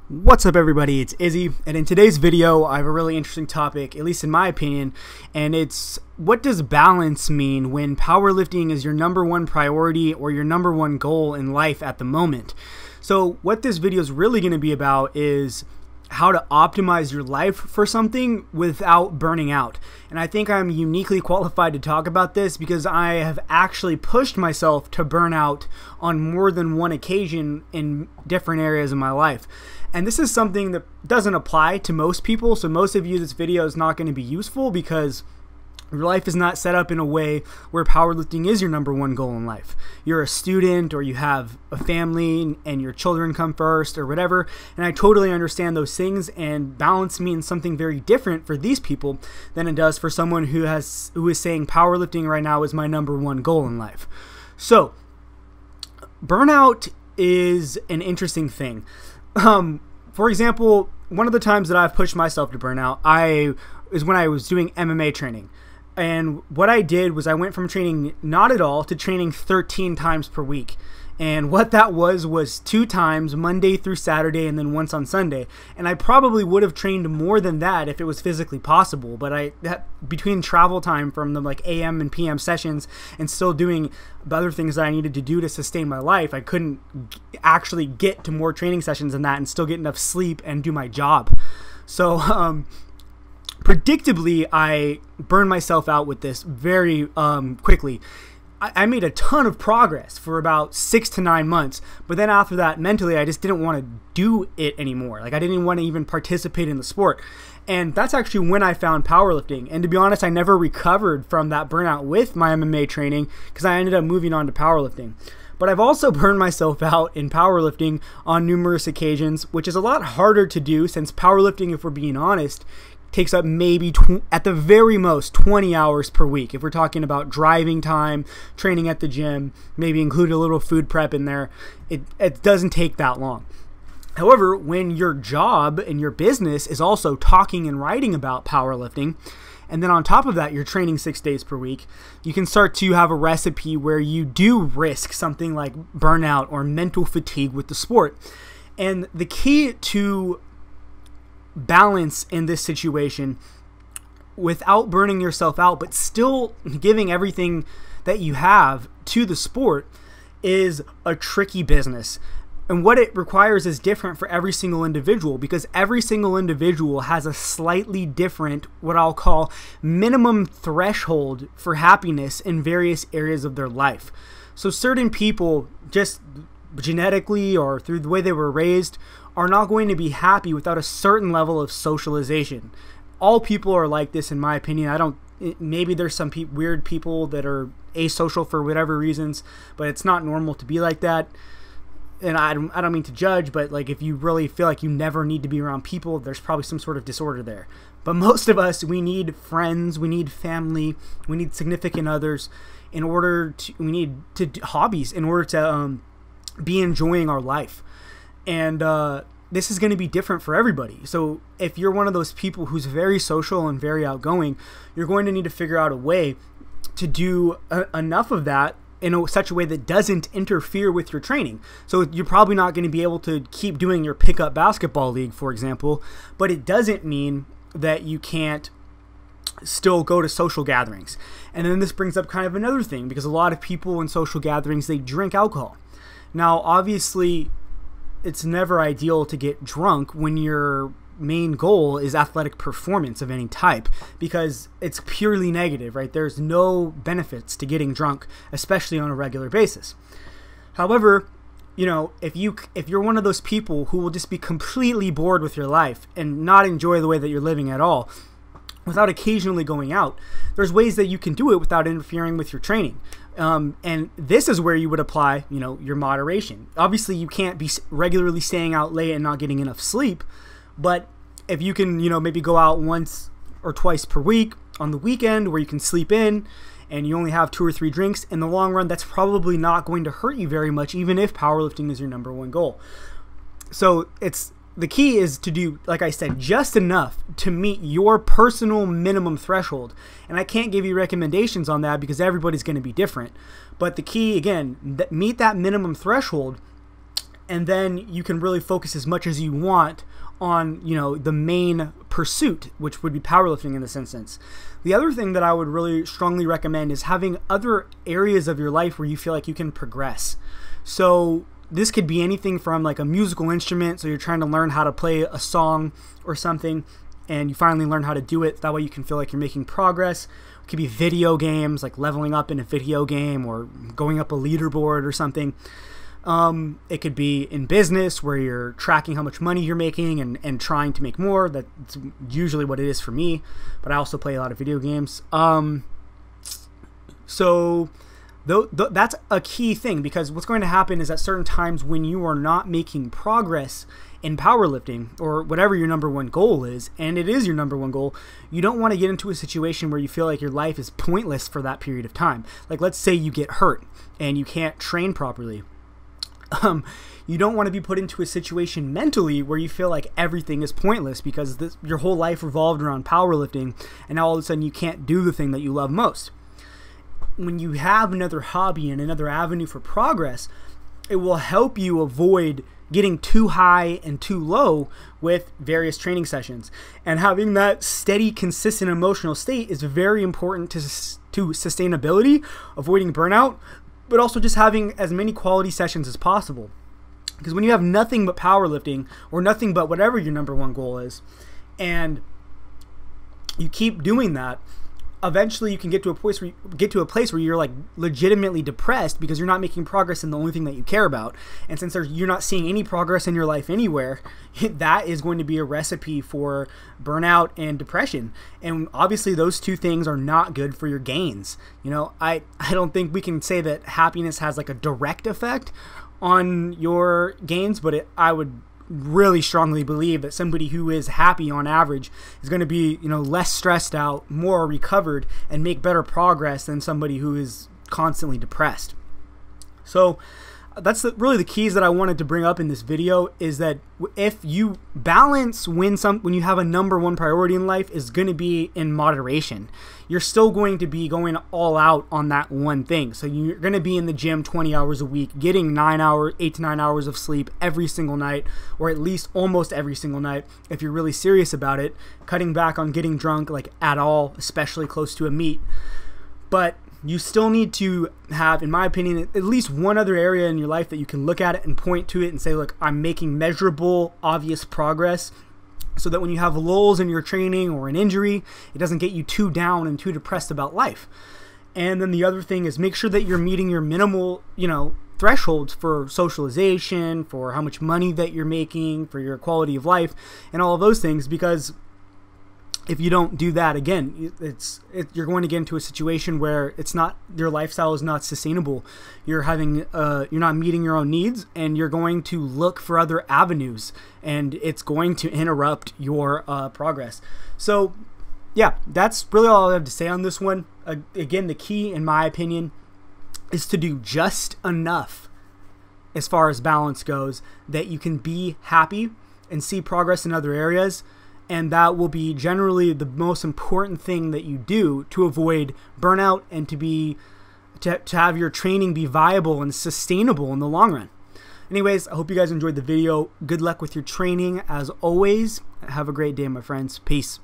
What's up everybody, it's Izzy, and in today's video I have a really interesting topic, at least in my opinion, and it's what does balance mean when powerlifting is your number one priority or your number one goal in life at the moment. So what this video is really going to be about is how to optimize your life for something without burning out. And I think I'm uniquely qualified to talk about this because I have actually pushed myself to burn out on more than one occasion in different areas of my life. And this is something that doesn't apply to most people, so most of you, this video is not going to be useful because your life is not set up in a way where powerlifting is your number one goal in life. You're a student or you have a family and your children come first or whatever, and I totally understand those things, and balance means something very different for these people than it does for someone who is saying powerlifting right now is my number one goal in life. So burnout is an interesting thing. For example, one of the times that I've pushed myself to burnout is when I was doing MMA training. And what I did was I went from training not at all to training 13 times per week. And what that was 2 times, Monday through Saturday, and then once on Sunday. And I probably would have trained more than that if it was physically possible. But between travel time from the AM and PM sessions and still doing the other things that I needed to do to sustain my life, I couldn't actually get to more training sessions than that and still get enough sleep and do my job. So predictably, I burned myself out with this very quickly. I made a ton of progress for about 6 to 9 months, but then after that, mentally, I just didn't want to do it anymore. I didn't want to even participate in the sport. And that's actually when I found powerlifting. And to be honest, I never recovered from that burnout with my MMA training because I ended up moving on to powerlifting. But I've also burned myself out in powerlifting on numerous occasions, which is a lot harder to do since powerlifting, if we're being honest, takes up maybe at the very most 20 hours per week. If we're talking about driving time, training at the gym, maybe include a little food prep in there, it doesn't take that long. However, when your job and your business is also talking and writing about powerlifting, and then on top of that, you're training 6 days per week, you can start to have a recipe where you do risk something like burnout or mental fatigue with the sport. And the key to balance in this situation without burning yourself out but still giving everything that you have to the sport is a tricky business. And what it requires is different for every single individual because every single individual has a slightly different, what I'll call, minimum threshold for happiness in various areas of their life. So certain people, just genetically or through the way they were raised, are not going to be happy without a certain level of socialization. All people are like this, in my opinion. Maybe there's some weird people that are asocial for whatever reasons, but it's not normal to be like that. And I don't mean to judge, but if you really feel like you never need to be around people, there's probably some sort of disorder there. But most of us, we need friends, we need family, we need significant others we need hobbies in order to be enjoying our life. And this is going to be different for everybody. So if you're one of those people who's very social and very outgoing, you're going to need to figure out a way to do enough of that in such a way that doesn't interfere with your training. So you're probably not going to be able to keep doing your pickup basketball league, for example, but it doesn't mean that you can't still go to social gatherings. And then this brings up kind of another thing, because a lot of people in social gatherings, they drink alcohol. Now, obviously, it's never ideal to get drunk when your main goal is athletic performance of any type, because it's purely negative, right? There's no benefits to getting drunk, especially on a regular basis. However, if you're one of those people who will just be completely bored with your life and not enjoy the way that you're living at all, without occasionally going out, there's ways that you can do it without interfering with your training. And this is where you would apply, your moderation. Obviously, you can't be regularly staying out late and not getting enough sleep, but if you can, maybe go out once or twice per week on the weekend where you can sleep in and you only have 2 or 3 drinks, in the long run, that's probably not going to hurt you very much, even if powerlifting is your number one goal. So the key is to do, like I said, just enough to meet your personal minimum threshold. And I can't give you recommendations on that because everybody's going to be different. But the key, again, meet that minimum threshold and then you can really focus as much as you want on, you know, the main pursuit, which would be powerlifting in this instance. The other thing that I would really strongly recommend is having other areas of your life where you feel like you can progress. So this could be anything from like a musical instrument, so you're trying to learn how to play a song or something, and you finally learn how to do it. That way you can feel like you're making progress. It could be video games, like leveling up in a video game or going up a leaderboard or something. It could be in business where you're tracking how much money you're making and trying to make more. That's usually what it is for me, but I also play a lot of video games. So that's a key thing, because what's going to happen is at certain times when you are not making progress in powerlifting or whatever your number one goal is, and it is your number one goal, you don't want to get into a situation where you feel like your life is pointless for that period of time. Like, let's say you get hurt and you can't train properly. You don't want to be put into a situation mentally where you feel like everything is pointless because your whole life revolved around powerlifting, and now all of a sudden you can't do the thing that you love most. When you have another hobby and another avenue for progress, it will help you avoid getting too high and too low with various training sessions. And having that steady, consistent emotional state is very important to sustainability, avoiding burnout, but also just having as many quality sessions as possible. Because when you have nothing but powerlifting, or nothing but whatever your number one goal is, and you keep doing that, eventually you can get to a place where you're like legitimately depressed because you're not making progress in the only thing that you care about. And since you're not seeing any progress in your life anywhere, that is going to be a recipe for burnout and depression. And obviously those two things are not good for your gains. You know, I don't think we can say that happiness has like a direct effect on your gains, but I would really strongly believe that somebody who is happy on average is going to be, you know, less stressed out, more recovered, and make better progress than somebody who is constantly depressed. So that's really the keys that I wanted to bring up in this video, is that if you balance when you have a number one priority in life is going to be in moderation. You're still going to be going all out on that one thing. So you're going to be in the gym 20 hours a week, getting 8 to 9 hours of sleep every single night, or at least almost every single night if you're really serious about it, cutting back on getting drunk like at all, especially close to a meet. But you still need to have, in my opinion, at least one other area in your life that you can look at it and point to it and say, look, I'm making measurable, obvious progress, so that when you have lulls in your training or an injury, it doesn't get you too down and too depressed about life. And then the other thing is make sure that you're meeting your minimal, you know, thresholds for socialization, for how much money that you're making, for your quality of life, and all of those things, because if you don't do that, again, you're going to get into a situation where your lifestyle is not sustainable. You're not meeting your own needs, and you're going to look for other avenues, and it's going to interrupt your progress. So yeah, that's really all I have to say on this one. Again, the key, in my opinion, is to do just enough as far as balance goes that you can be happy and see progress in other areas. And that will be generally the most important thing that you do to avoid burnout and to have your training be viable and sustainable in the long run. Anyways, I hope you guys enjoyed the video. Good luck with your training as always. Have a great day, my friends. Peace.